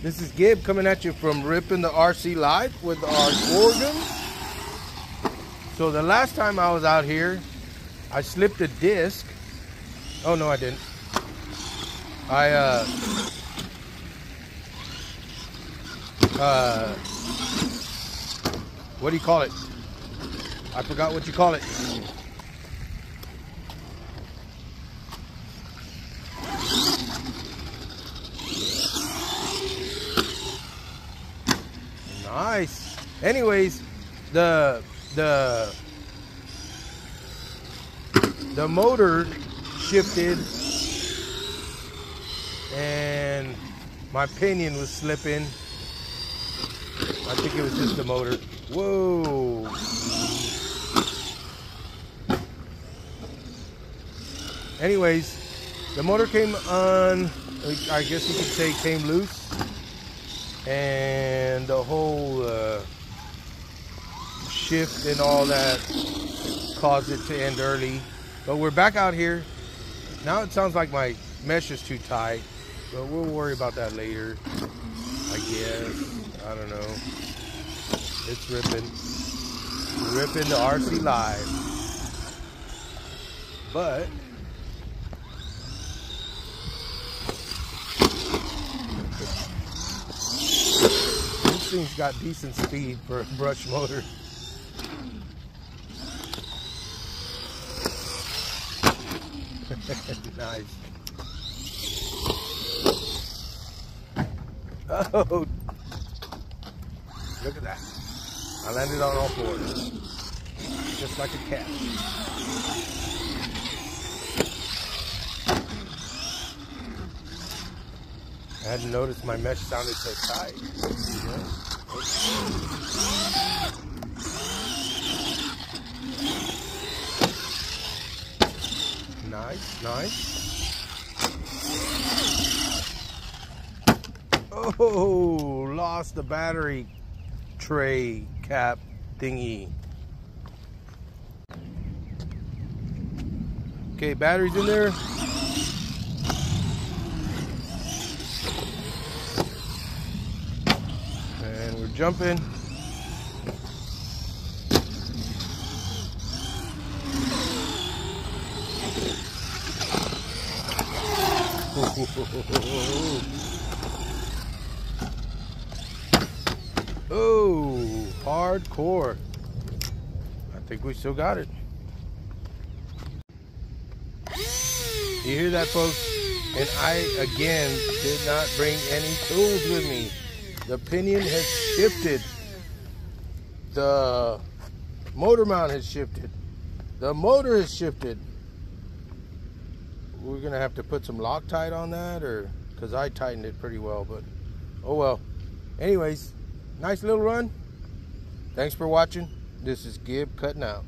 This is Gib coming at you from Ripping the RC Live with our Gorgon. So the last time I was out here, I slipped a disc. Oh no, I didn't. What do you call it? I forgot what you call it. Nice. Anyways, the motor shifted and my pinion was slipping. I think it was just the motor. Whoa. Anyways, the motor came on, I guess you could say came loose. And the whole shift and all that caused it to end early. But we're back out here. Now it sounds like my mesh is too tight, but we'll worry about that later, I guess. I don't know. It's ripping the RC Live. But this thing's got decent speed for a brush motor. Nice. Oh, look at that. I landed on all fours, just like a cat. I hadn't noticed my mesh sounded so tight. Nice, nice. Oh, lost the battery tray cap thingy. Okay, batteries in there. And we're jumping. Oh, hardcore. I think we still got it. You hear that, folks? And I, again, did not bring any tools with me. The pinion has shifted. The motor mount has shifted. The motor has shifted. We're gonna have to put some Loctite on that, or because I tightened it pretty well, but oh well. Anyways, nice little run. Thanks for watching. This is Gib cutting out.